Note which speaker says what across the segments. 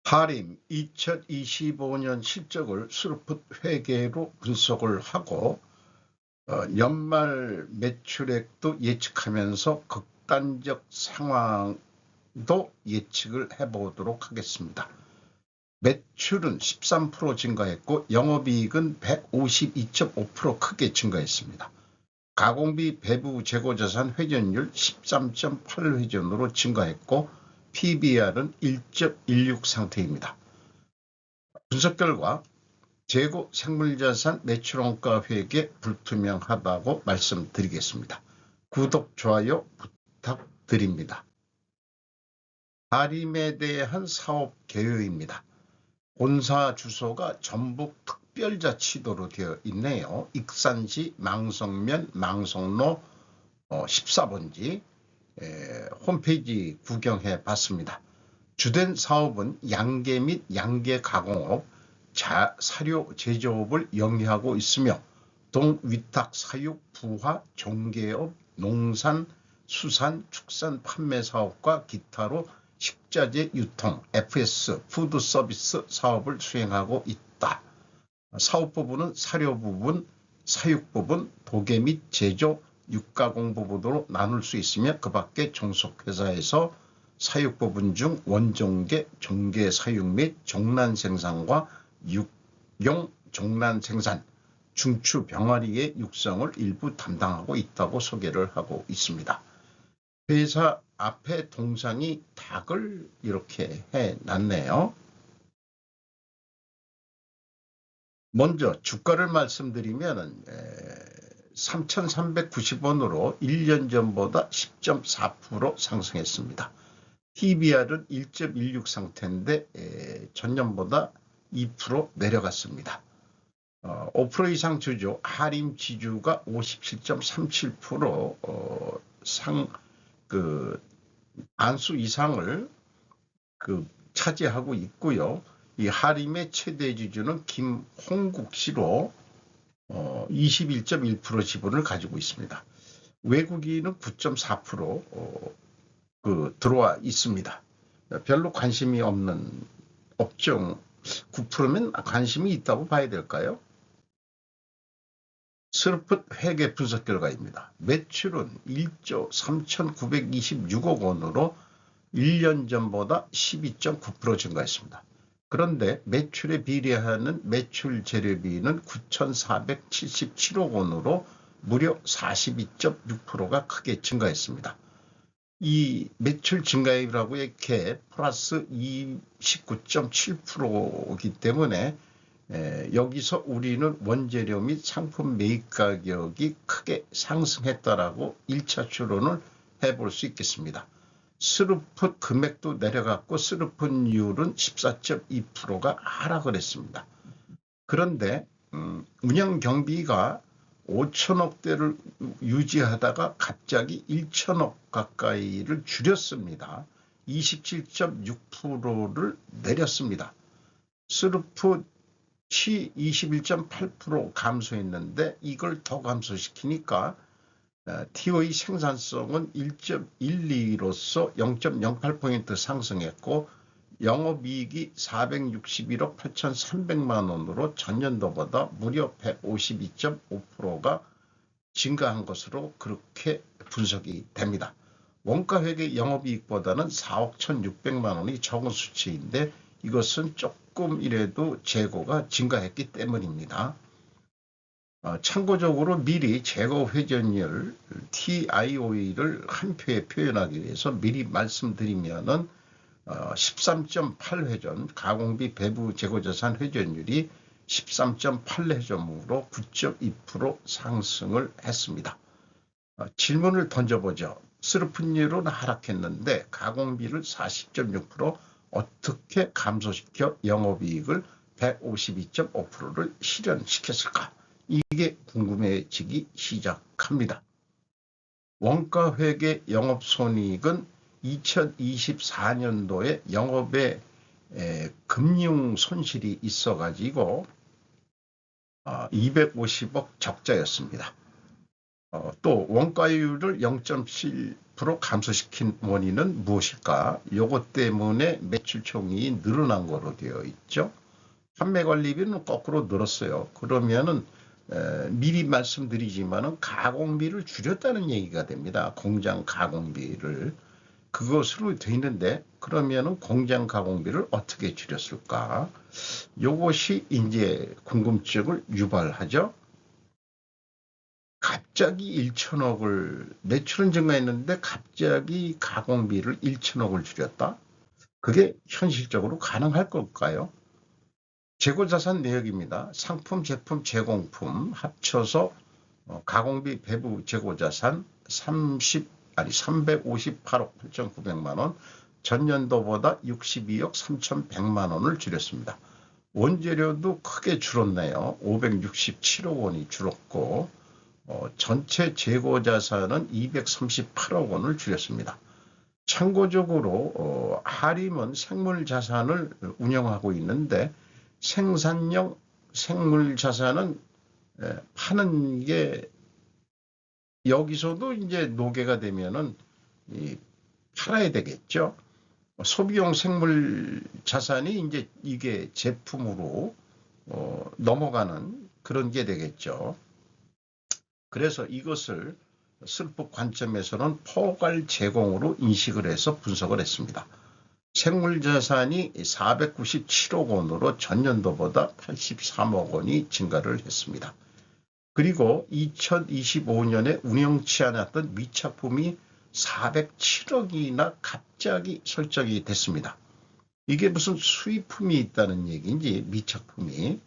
Speaker 1: 하림 2025년 실적을 스루풋 회계로 분석을 하고 연말 매출액도 예측하면서 극단적 상황도 예측을 해보도록 하겠습니다. 매출은 13% 증가했고 영업이익은 152.5% 크게 증가했습니다. 가공비 배부 재고자산 회전율 13.8회전으로 증가했고 PBR은 1.16 상태입니다. 분석 결과 재고 생물자산 매출원가 회계 불투명하다고 말씀드리겠습니다. 구독, 좋아요 부탁드립니다. 하림에 대한 사업 개요입니다. 본사 주소가 전북 특별자치도로 되어 있네요. 익산시 망성면 망성로 14번지 홈페이지 구경해 봤습니다. 주된 사업은 양계 및 양계 가공업, 사료 제조업을 영위하고 있으며 동위탁 사육, 부화, 종계업, 농산, 수산, 축산 판매 사업과 기타로 식자재 유통, FS, 푸드 서비스 사업을 수행하고 있다. 사업 부분은 사료 부분, 사육 부분, 도계 및 제조, 육가공 부분으로 나눌 수 있으며 그 밖에 종속회사에서 사육 부분 중 원종계, 종계 사육 및 종란 생산과 육용 종란 생산, 중추 병아리의 육성을 일부 담당하고 있다고 소개를 하고 있습니다. 회사 앞에 동상이 닭을 이렇게 해놨네요. 먼저 주가를 말씀드리면 3,390원으로 1년 전보다 10.4% 상승했습니다. PBR은 1.16 상태인데 전년보다 2% 내려갔습니다. 5% 이상 주주 하림 지주가 57.37% 안수 이상을 차지하고 있고요. 이 하림의 최대 지주는 김홍국 씨로 21.1% 지분을 가지고 있습니다. 외국인은 9.4% 들어와 있습니다. 별로 관심이 없는 업종 9%면 관심이 있다고 봐야 될까요? 스루풋 회계 분석 결과입니다. 매출은 1조 3,926억 원으로 1년 전보다 12.9% 증가했습니다. 그런데 매출에 비례하는 매출 재료비는 9,477억 원으로 무려 42.6%가 크게 증가했습니다. 이 매출 증가율하고 이렇게 플러스 29.7%이기 때문에 여기서 우리는 원재료 및 상품 매입 가격이 크게 상승했다라고 1차 추론을 해볼 수 있겠습니다. 스루풋 금액도 내려갔고 스루풋율은 14.2%가 하락을 했습니다. 그런데 운영 경비가 5천억대를 유지하다가 갑자기 1천억 가까이를 줄였습니다. 27.6%를 내렸습니다. 스루풋이 21.8% 감소했는데 이걸 더 감소시키니까 TOE 생산성은 1.12로서 0.08포인트 상승했고 영업이익이 461억 8,300만 원으로 전년도보다 무려 152.5%가 증가한 것으로 그렇게 분석이 됩니다. 원가회계 영업이익보다는 4억 1,600만 원이 적은 수치인데 이것은 조금이라도 재고가 증가했기 때문입니다. 참고적으로 미리 재고 회전율 TIOE를 한 표에 표현하기 위해서 미리 말씀드리면은 13.8회전 가공비 배부 재고자산 회전율이 13.8회전으로 9.2% 상승을 했습니다. 질문을 던져보죠. 스루풋율은 하락했는데 가공비를 40.6% 어떻게 감소시켜 영업이익을 152.5%를 실현시켰을까? 이게 궁금해지기 시작합니다. 원가회계 영업손익은 2024년도에 영업에 금융 손실이 있어가지고 250억 적자였습니다. 또 원가율을 40% 감소시킨 원인은 무엇일까? 요것 때문에 매출총이 늘어난 거로 되어 있죠. 판매관리비는 거꾸로 늘었어요. 그러면은 미리 말씀드리지만은 가공비를 줄였다는 얘기가 됩니다. 공장 가공비를. 그것으로 되어 있는데 그러면은 공장 가공비를 어떻게 줄였을까? 요것이 이제 궁금증을 유발하죠. 갑자기 1천억을 매출은 증가했는데 갑자기 가공비를 1천억을 줄였다? 그게 현실적으로 가능할 걸까요? 재고자산 내역입니다. 상품, 제품, 제공품 합쳐서 가공비, 배부, 재고자산 358억 8,900만 원, 전년도보다 62억 3,100만 원을 줄였습니다. 원재료도 크게 줄었네요. 567억 원이 줄었고 전체 재고자산은 238억 원을 줄였습니다. 참고적으로 하림은 생물자산을 운영하고 있는데 생산용 생물자산은 파는 게 여기서도 이제 노계가 되면은 팔아야 되겠죠. 소비용 생물자산이 이제 이게 제품으로 넘어가는 그런 게 되겠죠. 그래서 이것을 슬프 관점에서는 포괄 제공으로 인식을 해서 분석을 했습니다. 생물자산이 497억 원으로 전년도보다 83억 원이 증가를 했습니다. 그리고 2025년에 운영치 않았던 미착품이 407억이나 갑자기 설정이 됐습니다. 이게 무슨 수입품이 있다는 얘기인지 미착품이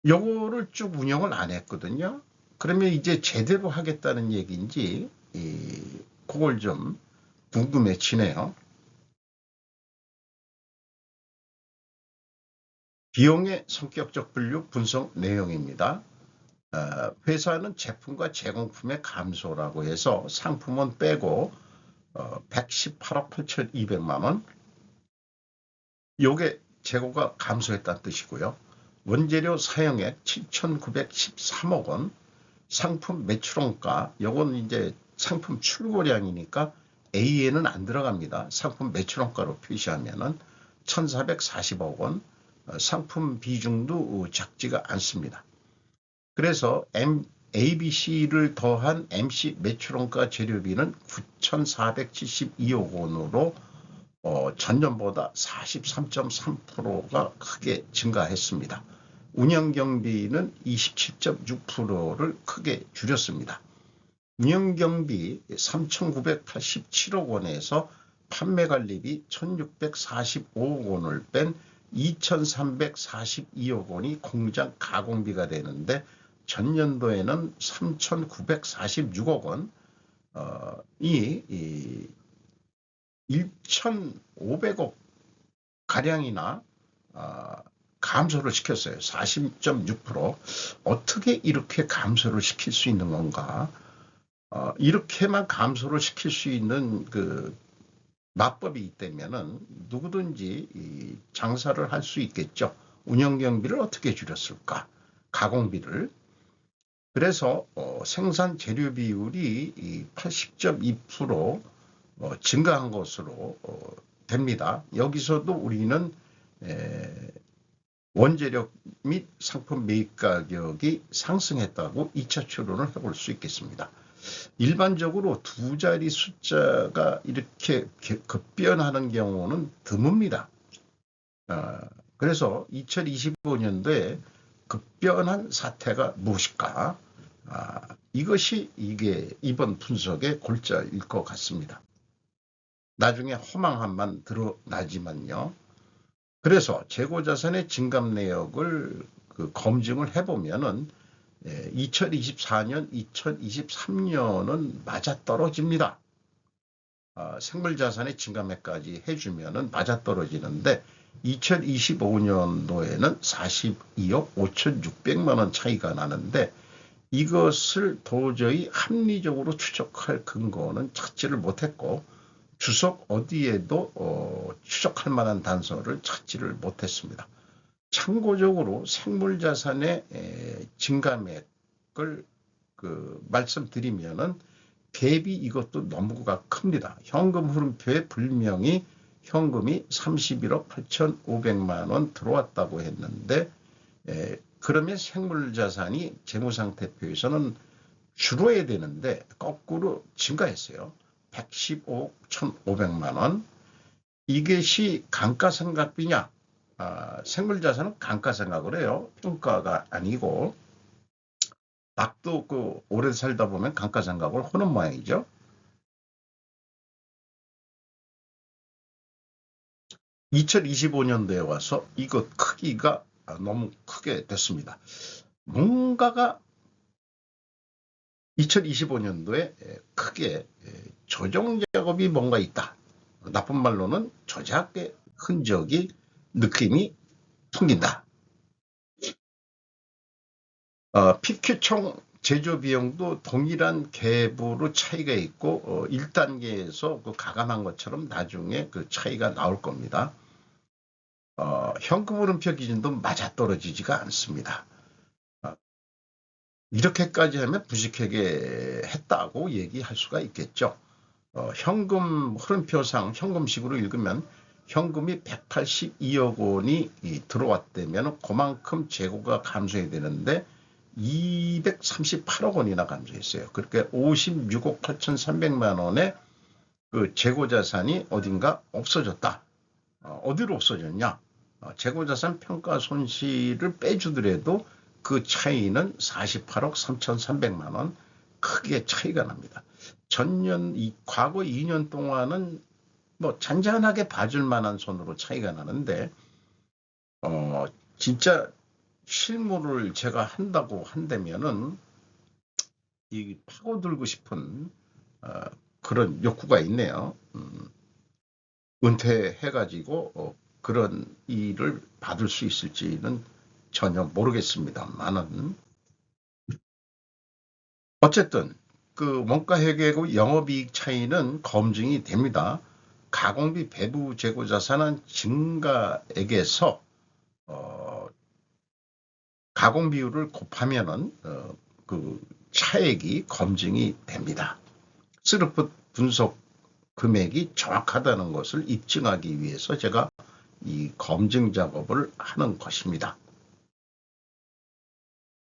Speaker 1: 요거를 쭉 운영을 안 했거든요. 그러면 이제 제대로 하겠다는 얘기인지 그걸 좀 궁금해지네요. 비용의 성격적 분류 분석 내용입니다. 회사는 제품과 제공품의 감소라고 해서 상품은 빼고 118억 8,200만 원, 요게 재고가 감소했다는 뜻이고요. 원재료 사용액 7,913억 원, 상품 매출원가, 요건 이제 상품 출고량이니까 A에는 안 들어갑니다. 상품 매출원가로 표시하면은 1,440억 원, 상품 비중도 작지가 않습니다. 그래서 ABC를 더한 MC 매출원가 재료비는 9,472억 원으로 전년보다 43.3%가 크게 증가했습니다. 운영경비는 27.6%를 크게 줄였습니다. 운영경비 3,987억 원에서 판매관리비 1,645억 원을 뺀 2,342억 원이 공장 가공비가 되는데 전년도에는 3,946억 원이 1,500억 가량이나 감소를 시켰어요. 40.6%. 어떻게 이렇게 감소를 시킬 수 있는 건가? 이렇게만 감소를 시킬 수 있는 그 마법이 있다면은 누구든지 장사를 할 수 있겠죠. 운영경비를 어떻게 줄였을까? 가공비를. 그래서 생산 재료 비율이 80.2% 증가한 것으로 됩니다. 여기서도 우리는 원재료 및 상품 매입 가격이 상승했다고 2차 추론을 해볼 수 있겠습니다. 일반적으로 두 자리 숫자가 이렇게 급변하는 경우는 드뭅니다. 그래서 2025년도에 급변한 사태가 무엇일까? 이것이 이게 이번 분석의 골자일 것 같습니다. 나중에 허망함만 드러나지만요. 그래서 재고자산의 증감 내역을 검증을 해보면은 2024년, 2023년은 맞아떨어집니다. 생물자산의 증감액까지 해주면은 맞아떨어지는데 2025년도에는 42억 5,600만 원 차이가 나는데 이것을 도저히 합리적으로 추적할 근거는 찾지를 못했고 주석 어디에도 추적할 만한 단서를 찾지를 못했습니다. 참고적으로 생물자산의 증감액을 말씀드리면은 갭이 이것도 너무가 큽니다. 현금 흐름표에 분명히 현금이 31억 8,500만 원 들어왔다고 했는데 그러면 생물자산이 재무상태표에서는 줄어야 되는데 거꾸로 증가했어요. 115억 1,500만 원. 이것이 감가상각비냐? 생물자산은 감가상각을 해요. 평가가 아니고. 닭도 오래 살다 보면 감가상각을 하는 모양이죠. 2025년도에 와서 이것 크기가 너무 크게 됐습니다. 뭔가가 2025년도에 크게 조정 작업이 뭔가 있다. 나쁜 말로는 조작의 흔적이 느낌이 풍긴다. PQ총 제조 비용도 동일한 갭으로 차이가 있고 1단계에서 가감한 것처럼 나중에 그 차이가 나올 겁니다. 현금 흐름표 기준도 맞아떨어지지가 않습니다. 이렇게까지 하면 부식회계 했다고 얘기할 수가 있겠죠. 현금 흐름표상 현금식으로 읽으면 현금이 182억 원이 들어왔다면 그만큼 재고가 감소해야 되는데 238억 원이나 감소했어요. 그렇게 56억 8,300만 원의 그 재고자산이 어딘가 없어졌다. 어디로 없어졌냐? 재고자산 평가 손실을 빼주더라도 그 차이는 48억 3,300만 원 크게 차이가 납니다. 과거 2년 동안은 뭐 잔잔하게 봐줄 만한 손으로 차이가 나는데 진짜 실무를 제가 한다고 한다면은 이 파고들고 싶은 그런 욕구가 있네요. 은퇴해가지고 그런 일을 받을 수 있을지는 전혀 모르겠습니다만은 어쨌든 그 원가회계하고 영업이익 차이는 검증이 됩니다. 가공비 배부 재고자산은 증가액에서 가공 비율을 곱하면은 그 차액이 검증이 됩니다. 스루풋 분석 금액이 정확하다는 것을 입증하기 위해서 제가 이 검증 작업을 하는 것입니다.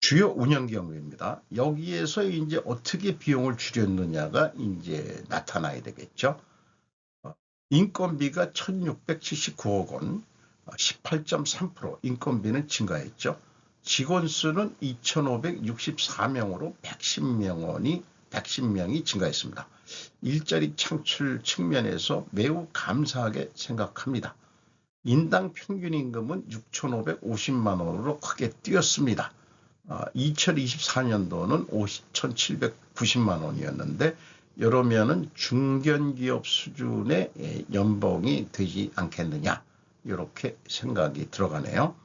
Speaker 1: 주요 운영 경우입니다. 여기에서 이제 어떻게 비용을 줄였느냐가 이제 나타나야 되겠죠. 인건비가 1,679억 원, 18.3% 인건비는 증가했죠. 직원 수는 2,564명으로 110명이 증가했습니다. 일자리 창출 측면에서 매우 감사하게 생각합니다. 인당 평균 임금은 6,550만 원으로 크게 뛰었습니다. 2024년도는 5,790만 원이었는데 이러면은 중견기업 수준의 연봉이 되지 않겠느냐 이렇게 생각이 들어가네요.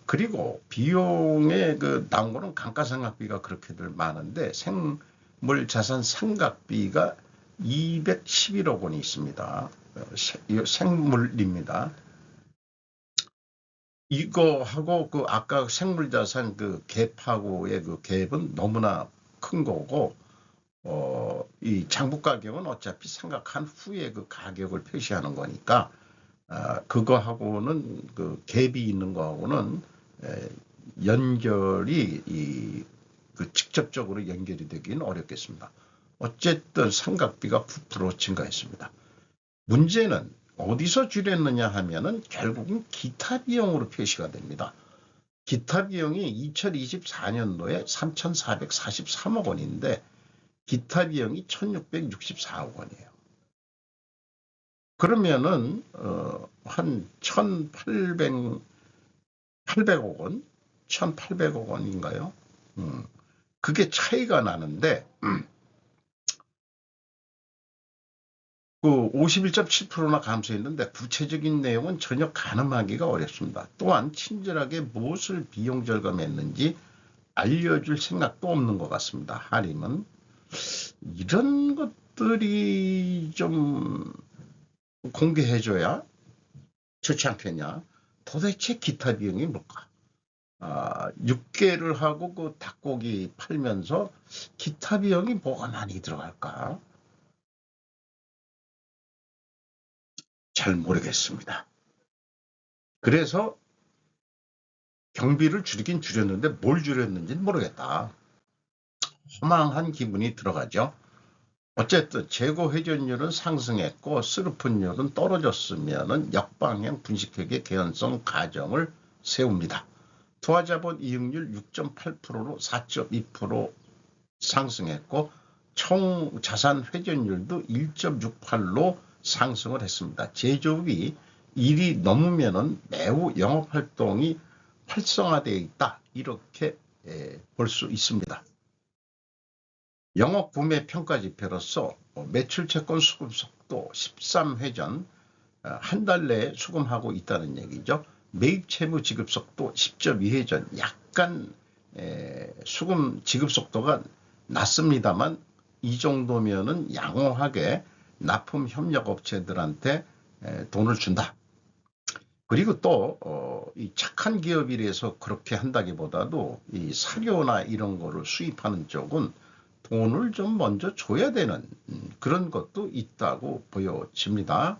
Speaker 1: 그리고 비용에 나온 거는 감가상각비가 그렇게들 많은데 생물자산 상각비가 211억 원이 있습니다. 생물입니다. 이거하고 아까 생물자산 갭하고의 갭은 너무나 큰 거고 이 장부가격은 어차피 생각한 후에 그 가격을 표시하는 거니까 그거하고는 갭이 있는 거하고는 연결이 직접적으로 연결이 되기는 어렵겠습니다. 어쨌든 상각비가 9% 증가했습니다. 문제는 어디서 줄였느냐 하면은 결국은 기타 비용으로 표시가 됩니다. 기타 비용이 2024년도에 3,443억 원인데 기타 비용이 1,664억 원이에요. 그러면은 한 1,800억 원, 1,800억 원인가요? 그게 차이가 나는데 그 51.7%나 감소했는데 구체적인 내용은 전혀 가늠하기가 어렵습니다. 또한 친절하게 무엇을 비용 절감했는지 알려줄 생각도 없는 것 같습니다. 한림은 이런 것들이 좀 공개해줘야 좋지 않겠냐. 도대체 기타 비용이 뭘까? 육개를 하고 그 닭고기 팔면서 기타 비용이 뭐가 많이 들어갈까? 잘 모르겠습니다. 그래서 경비를 줄이긴 줄였는데 뭘 줄였는지는 모르겠다. 허망한 기분이 들어가죠. 어쨌든 재고 회전율은 상승했고 스루픈율은 떨어졌으면 역방향 분식회계 개연성 가정을 세웁니다. 투하자본 이익률 6.8%로 4.2% 상승했고 총 자산 회전율도 1.68로 상승을 했습니다. 제조업이 1이 넘으면 매우 영업활동이 활성화되어 있다. 이렇게 볼 수 있습니다. 영업 구매 평가 지표로서 매출 채권 수급 속도 13회전 한 달 내에 수금하고 있다는 얘기죠. 매입 채무 지급 속도 10.2회전 약간 수금 지급 속도가 낮습니다만 이 정도면은 양호하게 납품 협력 업체들한테 돈을 준다. 그리고 또 이 착한 기업이라서 그렇게 한다기보다도 이 사료나 이런 거를 수입하는 쪽은 돈을 좀 먼저 줘야 되는 그런 것도 있다고 보여집니다.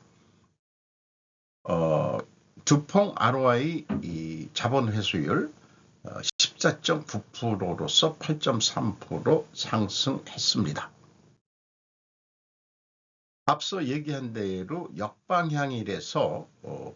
Speaker 1: 두퐁 ROI 이 자본 회수율 14.9%로서 8.3% 상승했습니다. 앞서 얘기한 대로 역방향이라서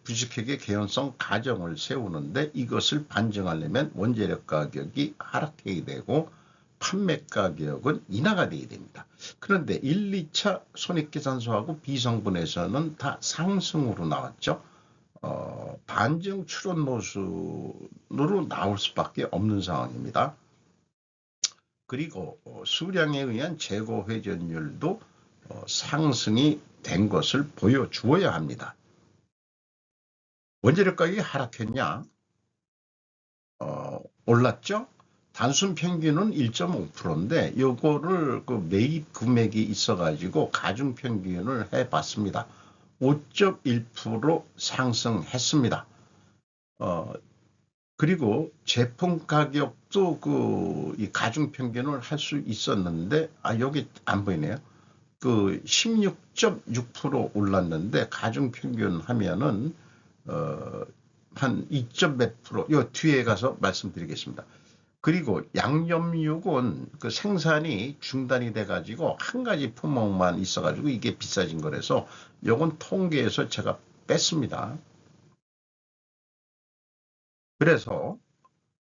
Speaker 1: 부식회계 개연성 가정을 세우는데 이것을 반증하려면 원재료 가격이 하락해야 되고 판매 가격은 인하가 돼야 됩니다. 그런데 1, 2차 손익계산서하고 비성분에서는 다 상승으로 나왔죠. 반증 출원 모순으로 나올 수밖에 없는 상황입니다. 그리고 수량에 의한 재고 회전율도 상승이 된 것을 보여주어야 합니다. 원재료 가격이 하락했냐? 올랐죠? 단순 평균은 1.5%인데 요거를 그 매입 금액이 있어가지고 가중 평균을 해봤습니다. 5.1% 상승했습니다. 그리고 제품 가격도 이 가중 평균을 할 수 있었는데 여기 안 보이네요. 그 16.6% 올랐는데 가중 평균 하면은 한 2몇 프로 요 뒤에 가서 말씀드리겠습니다. 그리고 양념육은 그 생산이 중단이 돼가지고 한 가지 품목만 있어가지고 이게 비싸진 거라서 요건 통계에서 제가 뺐습니다. 그래서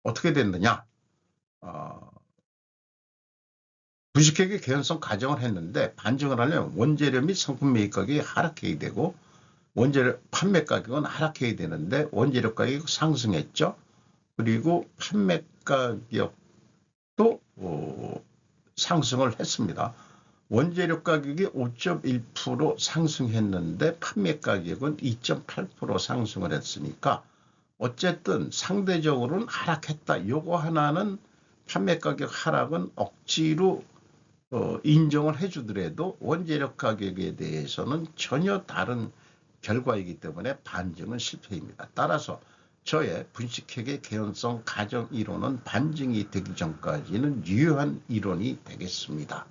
Speaker 1: 어떻게 됐느냐? 부식회계 개연성 가정을 했는데 반증을 하려면 원재료 및 상품 매입 가격이 하락해야 되고 원재료 판매 가격은 하락해야 되는데 원재료 가격이 상승했죠. 그리고 판매 가격도 상승을 했습니다. 원재료 가격이 5.1% 상승했는데 판매 가격은 2.8% 상승을 했으니까 어쨌든 상대적으로는 하락했다. 요거 하나는 판매 가격 하락은 억지로 인정을 해주더라도 원재료 가격에 대해서는 전혀 다른 결과이기 때문에 반증은 실패입니다. 따라서 저의 분식회계 개연성 가정 이론은 반증이 되기 전까지는 유효한 이론이 되겠습니다.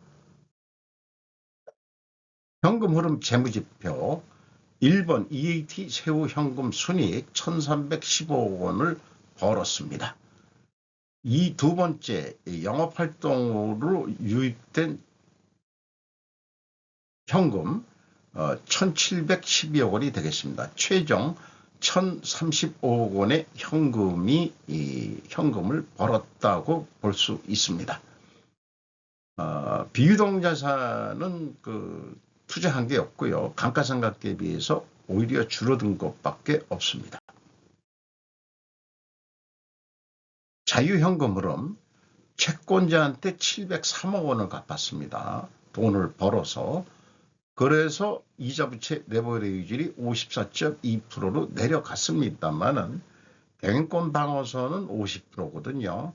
Speaker 1: 현금 흐름 재무지표 1번 EAT 세후 현금 순이익 1315억 원을 벌었습니다. 이 두 번째 영업활동으로 유입된 현금 1712억 원이 되겠습니다. 최종 1035억 원의 현금을 벌었다고 볼 수 있습니다. 비유동자산은 투자한 게 없고요. 감가상각에 비해서 오히려 줄어든 것밖에 없습니다. 자유현금 흐름 채권자한테 703억 원을 갚았습니다. 돈을 벌어서. 그래서 이자부채 레버리지율이 54.2%로 내려갔습니다만은 경영권 방어선은 50%거든요.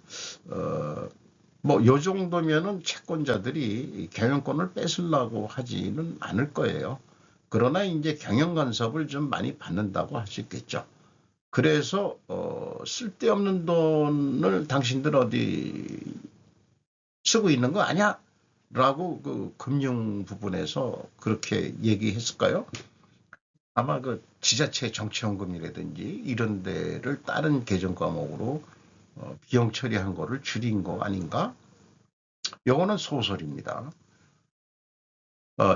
Speaker 1: 요 정도면은 채권자들이 경영권을 뺏으려고 하지는 않을 거예요. 그러나 이제 경영 간섭을 좀 많이 받는다고 할 수 있겠죠. 그래서 쓸데없는 돈을 당신들 어디 쓰고 있는 거 아니야? 라고 그 금융 부분에서 그렇게 얘기했을까요? 아마 그 지자체 정치연금이라든지 이런 데를 다른 계정 과목으로 비용 처리한 거를 줄인 거 아닌가? 요거는 소설입니다.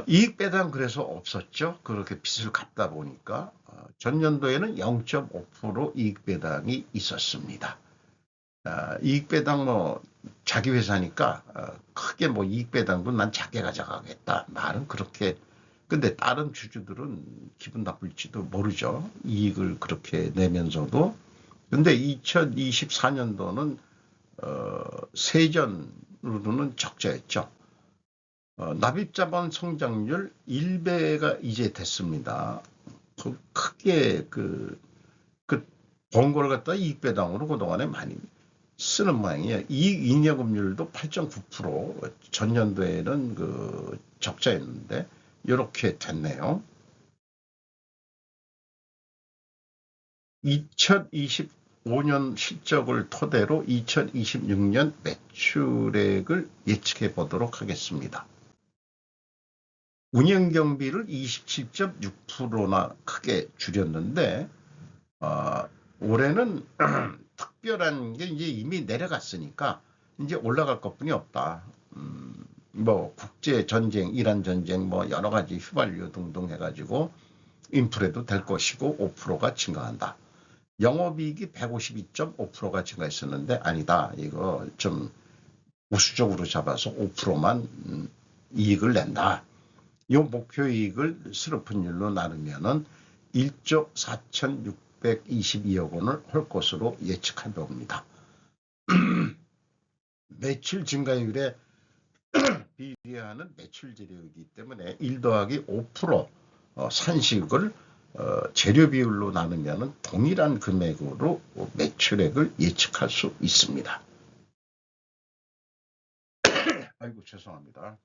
Speaker 1: 이익 배당 그래서 없었죠. 그렇게 빚을 갚다 보니까 전년도에는 0.5% 이익 배당이 있었습니다. 이익 배당 뭐 자기 회사니까 크게 뭐 이익 배당도 난 작게 가져가겠다 말은 그렇게. 근데 다른 주주들은 기분 나쁠지도 모르죠. 이익을 그렇게 내면서도. 근데 2024년도는 세전으로는 적자였죠. 납입자본 성장률 1배가 이제 됐습니다. 크게 번 걸 갖다 이익배당으로 그동안에 많이 쓰는 모양이에요. 이익 잉여금률도 8.9%, 전년도에는 그 적자였는데 이렇게 됐네요. 2025년 실적을 토대로 2026년 매출액을 예측해 보도록 하겠습니다. 운영경비를 27.6%나 크게 줄였는데 올해는 특별한 게 이제 이미 내려갔으니까 이제 올라갈 것뿐이 없다. 뭐 국제 전쟁, 이란 전쟁, 뭐 여러 가지 휘발유 등등 해가지고 인플레도 될 것이고 5%가 증가한다. 영업이익이 152.5%가 증가했었는데 아니다. 이거 좀 우수적으로 잡아서 5%만 이익을 낸다. 이 목표이익을 스로픈율로 나누면은 1조 4,622억 원을 할 것으로 예측해 봅니다. 매출 증가율에 비례하는 매출 재료이기 때문에 1 더하기 5% 산식을 재료 비율로 나누면 동일한 금액으로 매출액을 예측할 수 있습니다. 아이고 죄송합니다.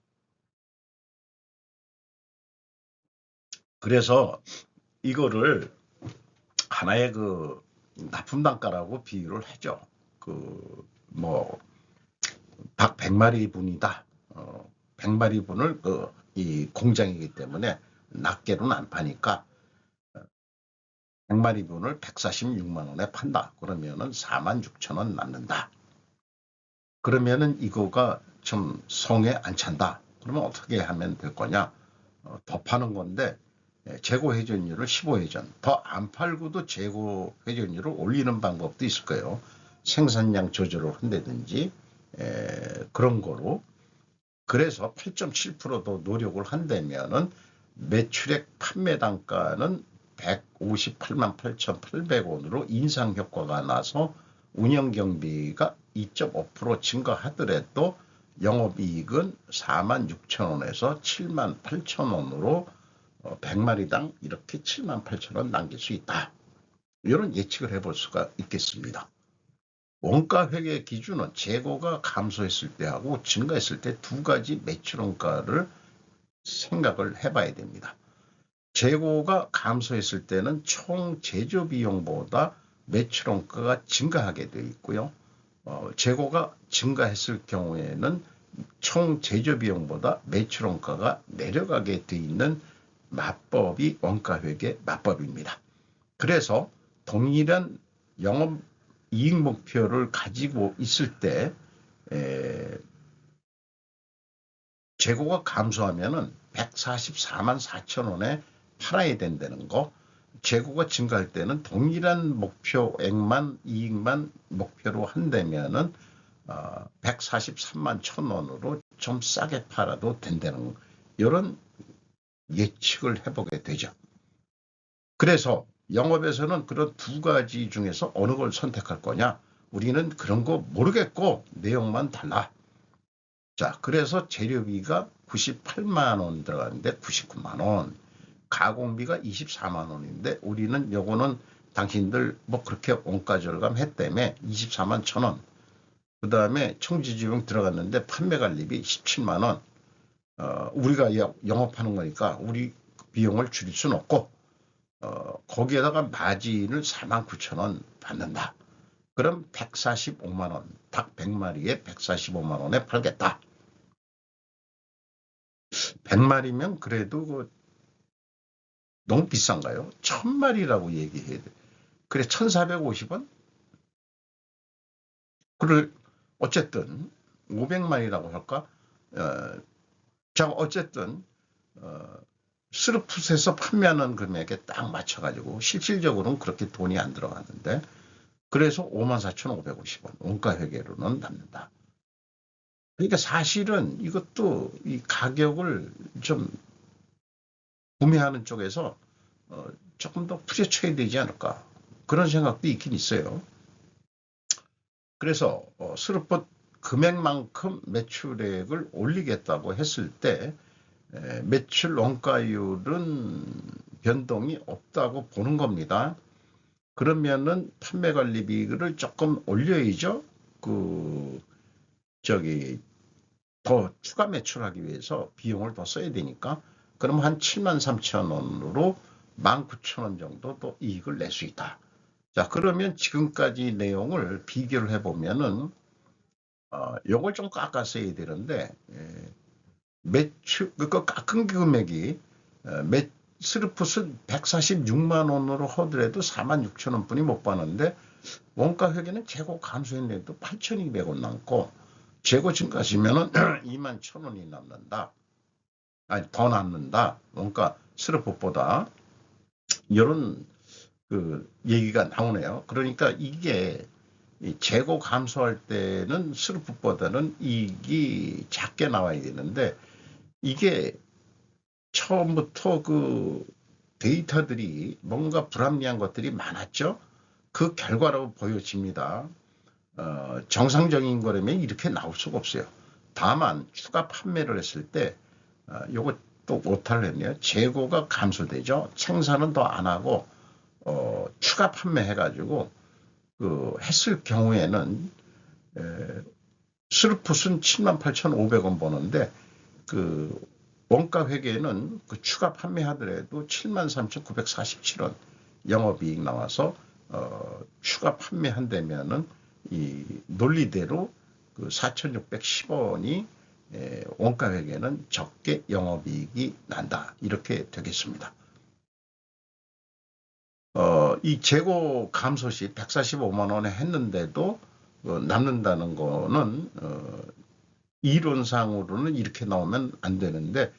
Speaker 1: 그래서 이거를 하나의 그 납품 단가라고 비유를 하죠. 그 뭐 닭 100마리 분이다. 100마리 분을 이 공장이기 때문에 낱개로는 안 파니까 100마리 분을 146만 원에 판다. 그러면은 46,000원 남는다. 그러면은 이거가 좀 성에 안 찬다. 그러면 어떻게 하면 될 거냐? 더 파는 건데 재고 회전율을 15회전. 더 안 팔고도 재고 회전율을 올리는 방법도 있을 거예요. 생산량 조절을 한다든지 그런 거로. 그래서 8.7%도 노력을 한다면은 매출액 판매 단가는 158만 8,800원으로 인상 효과가 나서 운영 경비가 2.5% 증가하더라도 영업이익은 4만 6천 원에서 7만 8천 원으로 100마리당 이렇게 7만 8천 원 남길 수 있다. 이런 예측을 해볼 수가 있겠습니다. 원가 회계 기준은 재고가 감소했을 때하고 증가했을 때 두 가지 매출 원가를 생각을 해봐야 됩니다. 재고가 감소했을 때는 총 제조 비용보다 매출 원가가 증가하게 되어 있고요. 재고가 증가했을 경우에는 총 제조 비용보다 매출 원가가 내려가게 되어 있는 맞법이 원가회계 맞법입니다. 그래서 동일한 영업 이익 목표를 가지고 있을 때 재고가 감소하면은 144만 4천 원에 팔아야 된다는 거. 재고가 증가할 때는 동일한 목표액만 이익만 목표로 한다면은 143만 1천 원으로 좀 싸게 팔아도 된다는 이런 예측을 해보게 되죠. 그래서 영업에서는 그런 두 가지 중에서 어느 걸 선택할 거냐? 우리는 그런 거 모르겠고 내용만 달라. 자, 그래서 재료비가 98만 원 들어가는데 99만 원, 가공비가 24만 원인데 우리는 요거는 당신들 뭐 그렇게 원가 절감했다며 24만 1천 원. 그 다음에 총지지용 들어갔는데 판매관리비 17만 원. 우리가 영업하는 거니까 우리 비용을 줄일 수는 없고 거기에다가 마진을 49,000원 받는다. 그럼 145만 원, 닭 100마리에 145만 원에 팔겠다. 100마리면 그래도 너무 비싼가요? 1000마리라고 얘기해야 돼. 그래 1450원? 그래 어쨌든 500마리라고 할까? 자 어쨌든 스루풋에서 판매하는 금액에 딱 맞춰가지고 실질적으로는 그렇게 돈이 안 들어갔는데 그래서 54,550원 원가 회계로는 남는다. 그러니까 사실은 이것도 이 가격을 좀 구매하는 쪽에서 조금 더 부딪혀야 되지 않을까 그런 생각도 있긴 있어요. 그래서 스루풋 금액만큼 매출액을 올리겠다고 했을 때 매출 원가율은 변동이 없다고 보는 겁니다. 그러면은 판매관리비를 조금 올려야죠. 더 추가 매출하기 위해서 비용을 더 써야 되니까. 그럼 한 73,000원으로 19,000원 정도 더 이익을 낼 수 있다. 자, 그러면 지금까지 내용을 비교를 해보면은, 요걸 좀 깎아 써야 되는데, 매출, 그 깎은 금액이, 스루풋은 146만 원으로 하더라도 46,000원 뿐이 못 받는데, 원가 회계는 재고 감소했는데도 8,200원 남고, 재고 증가하시면은 21,000원이 남는다. 아니, 더 남는다. 원가 스루풋보다. 이런 얘기가 나오네요. 그러니까 이게 재고 감소할 때는 스루풋보다는 이익이 작게 나와야 되는데 이게 처음부터 데이터들이 뭔가 불합리한 것들이 많았죠. 그 결과라고 보여집니다. 정상적인 거라면 이렇게 나올 수가 없어요. 다만 추가 판매를 했을 때 요거 또 오타를 했네요. 재고가 감소되죠. 생산은 더 안 하고 추가 판매해가지고 했을 경우에는 스루풋은 78,500원 버는데 원가 회계는 추가 판매하더라도 73,947원 영업이익 나와서 추가 판매한다면은 이 논리대로 4,610원이 원가 회계는 적게 영업이익이 난다. 이렇게 되겠습니다. 이 재고 감소 시 145만 원에 했는데도 남는다는 거는 이론상으로는 이렇게 나오면 안 되는데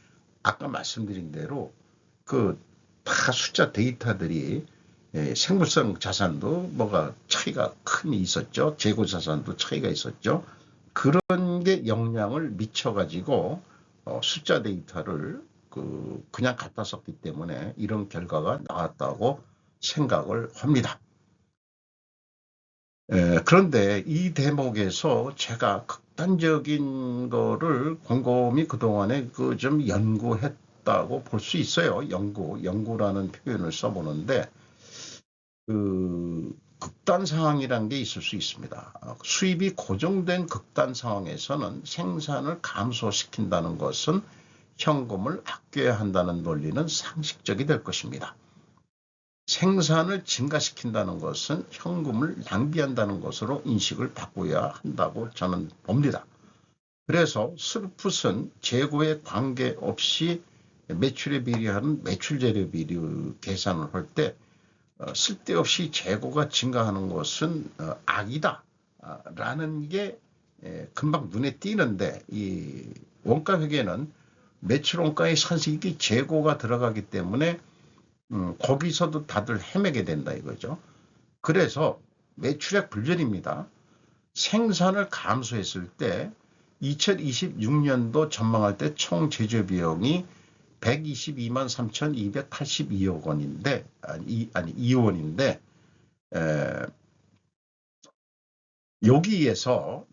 Speaker 1: 아까 말씀드린 대로 다 숫자 데이터들이 생물성 자산도 뭐가 차이가 큰 있었죠. 재고 자산도 차이가 있었죠. 그런 게 영향을 미쳐가지고 숫자 데이터를 그냥 갖다 썼기 때문에 이런 결과가 나왔다고 생각을 합니다. 그런데 이 대목에서 제가 극단적인 거를 곰곰이 그동안에 좀 연구했다고 볼 수 있어요. 연구라는 표현을 써보는데 극단 상황이라는 게 있을 수 있습니다. 수입이 고정된 극단 상황에서는 생산을 감소시킨다는 것은 현금을 아껴야 한다는 논리는 상식적이 될 것입니다. 생산을 증가시킨다는 것은 현금을 낭비한다는 것으로 인식을 바꿔야 한다고 저는 봅니다. 그래서 스루풋은 재고에 관계없이 매출에 비례하는 매출재료 비율 계산을 할 때 쓸데없이 재고가 증가하는 것은 악이다 라는 게 금방 눈에 띄는데 이 원가 회계는 매출 원가의 산식이 재고가 들어가기 때문에 거기서도 다들 헤매게 된다 이거죠. 그래서 매출액 불변입니다. 생산을 감소했을 때 2026년도 전망할 때 총 제조 비용이 122만 3,282억 원인데 아니 2원인데 여기에서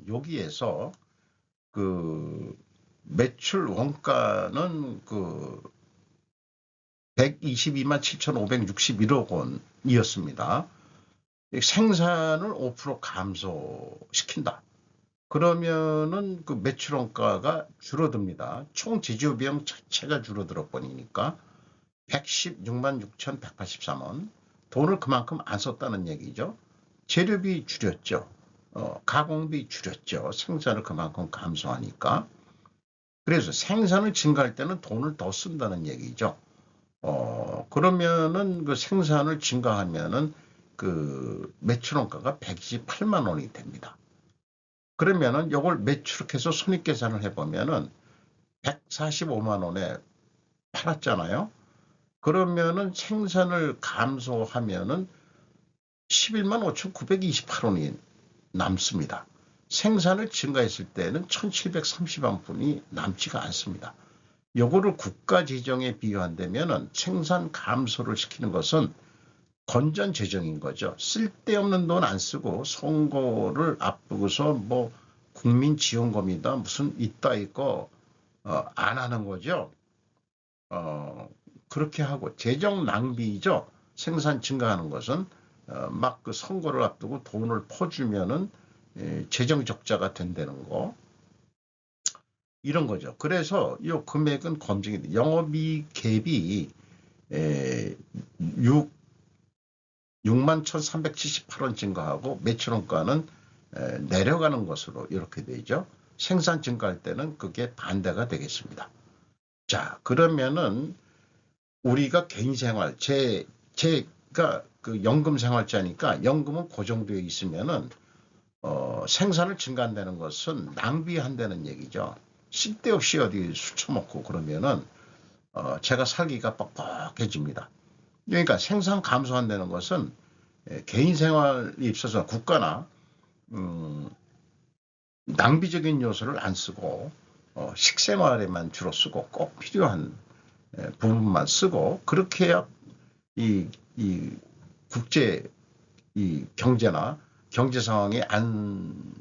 Speaker 1: 매출 원가는 122만 7,561억 원이었습니다. 생산을 5% 감소시킨다. 그러면은 매출 원가가 줄어듭니다. 총 제조 비용 자체가 줄어들어 버리니까 116만 6,183원. 돈을 그만큼 안 썼다는 얘기죠. 재료비 줄였죠. 가공비 줄였죠. 생산을 그만큼 감소하니까. 그래서 생산을 증가할 때는 돈을 더 쓴다는 얘기죠. 그러면은 그 생산을 증가하면은 그 매출원가가 128만 원이 됩니다. 그러면은 이걸 매출해서 손익계산을 해보면은 145만 원에 팔았잖아요. 그러면은 생산을 감소하면은 11만 5,928원이 남습니다. 생산을 증가했을 때는 1,730원 남지가 않습니다. 요거를 국가 재정에 비유한다면은 생산 감소를 시키는 것은 건전 재정인 거죠. 쓸데없는 돈 안 쓰고 선거를 앞두고서 뭐 국민지원금이다 무슨 있다 있고 안 하는 거죠. 그렇게 하고 재정 낭비죠. 생산 증가하는 것은 막 그 선거를 앞두고 돈을 퍼주면은 재정 적자가 된다는 거 이런 거죠. 그래서 이 금액은 검증이 돼. 영업이익 갭이 6만 1,378원 증가하고 매출원가는 내려가는 것으로 이렇게 되죠. 생산 증가할 때는 그게 반대가 되겠습니다. 자, 그러면은 우리가 개인생활, 제가 그 연금생활자니까 연금은 고정되어 있으면은 생산을 증가한다는 것은 낭비한다는 얘기죠. 쓸데없이 어디 술 처먹고 그러면은 제가 살기가 뻑뻑해집니다. 그러니까 생산 감소한다는 것은 개인 생활에 있어서 국가나 낭비적인 요소를 안 쓰고 식생활에만 주로 쓰고 꼭 필요한 부분만 쓰고 그렇게 해야 이 국제 이 경제나 경제 상황이 안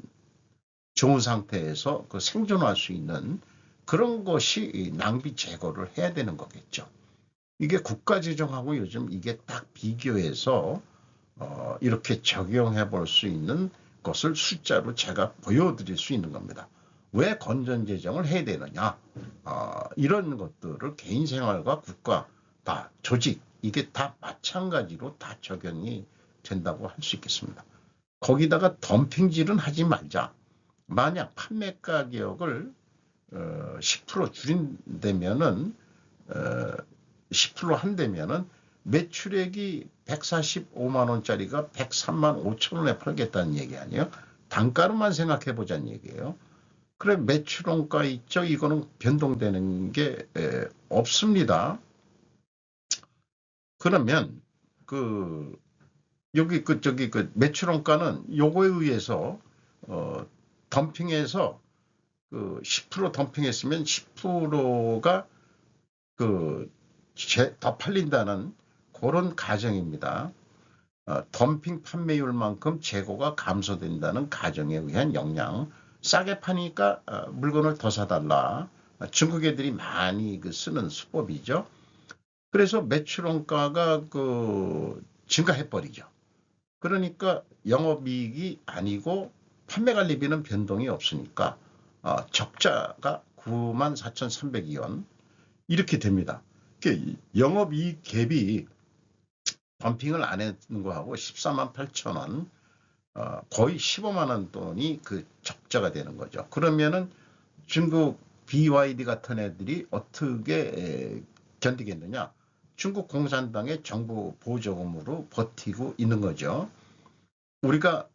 Speaker 1: 좋은 상태에서 그 생존할 수 있는 그런 것이 낭비 제거를 해야 되는 거겠죠. 이게 국가 재정하고 요즘 이게 딱 비교해서 이렇게 적용해 볼 수 있는 것을 숫자로 제가 보여드릴 수 있는 겁니다. 왜 건전 재정을 해야 되느냐? 이런 것들을 개인 생활과 국가 다 조직 이게 다 마찬가지로 다 적용이 된다고 할 수 있겠습니다. 거기다가 덤핑질은 하지 말자. 만약 판매 가격을 10% 줄인다면은 10% 한다면은 매출액이 145만 원짜리가 103만 5천 원에 팔겠다는 얘기 아니에요? 단가로만 생각해 보자는 얘기예요. 그래 매출원가 있죠. 이거는 변동되는 게 없습니다. 그러면 그 여기 그 저기 그 매출원가는 요거에 의해서 덤핑해서 그 10% 덤핑했으면 10%가 그 더 팔린다는 그런 가정입니다. 덤핑 판매율만큼 재고가 감소된다는 가정에 의한 영향. 싸게 파니까 물건을 더 사달라. 중국 애들이 많이 그 쓰는 수법이죠. 그래서 매출원가가 그 증가해버리죠. 그러니까 영업이익이 아니고 판매관리비는 변동이 없으니까 적자가 94,302원 이렇게 됩니다. 영업이익 갭이 덤핑을 안 했는 거하고 14만 8천 원 거의 15만 원 돈이 그 적자가 되는 거죠. 그러면은 중국 BYD 같은 애들이 어떻게 견디겠느냐? 중국 공산당의 정부 보조금으로 버티고 있는 거죠. 우리가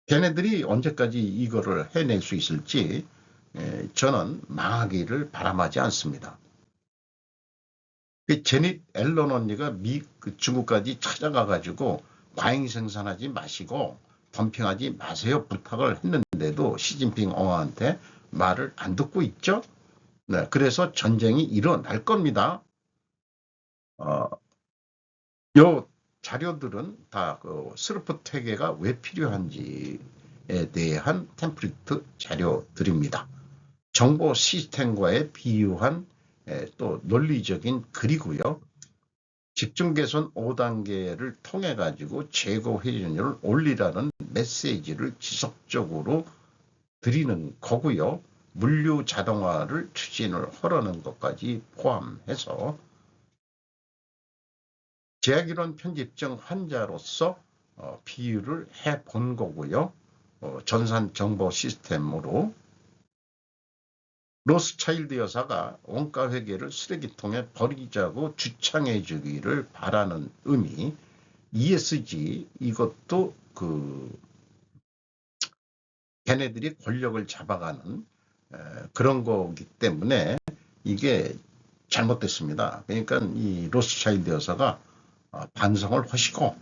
Speaker 1: 걔네들이 언제까지 이거를 해낼 수 있을지 저는 망하기를 바람하지 않습니다. 제닛 앨런 언니가 중국까지 찾아가가지고 과잉 생산하지 마시고 덤핑하지 마세요 부탁을 했는데도 시진핑 어한테 말을 안 듣고 있죠. 네, 그래서 전쟁이 일어날 겁니다. 요 자료들은 다 그 스루프 퇴계가 왜 필요한지에 대한 템플릿 자료들입니다. 정보 시스템과의 비유한 또 논리적인 글이고요. 집중 개선 5단계를 통해 가지고 재고 회전율을 올리라는 메시지를 지속적으로 드리는 거고요. 물류 자동화를 추진을 하려는 것까지 포함해서 제약이론 편집증 환자로서 비유를 해 본 거고요. 전산 정보 시스템으로 로스차일드 여사가 원가 회계를 쓰레기통에 버리자고 주창해 주기를 바라는 의미, ESG 이것도 걔네들이 권력을 잡아가는 그런 거기 때문에 이게 잘못됐습니다. 그러니까 이 로스차일드 여사가 반성을 하시고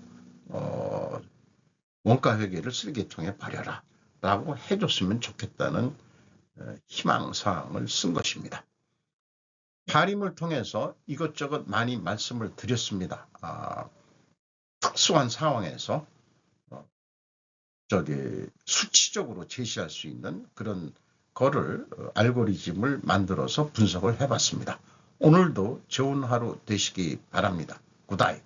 Speaker 1: 원가 회계를 쓰레기통에 버려라 라고 해줬으면 좋겠다는 희망사항을 쓴 것입니다. 파림을 통해서 이것저것 많이 말씀을 드렸습니다. 특수한 상황에서 수치적으로 제시할 수 있는 그런 거를 알고리즘을 만들어서 분석을 해봤습니다. 오늘도 좋은 하루 되시기 바랍니다. 굿나잇.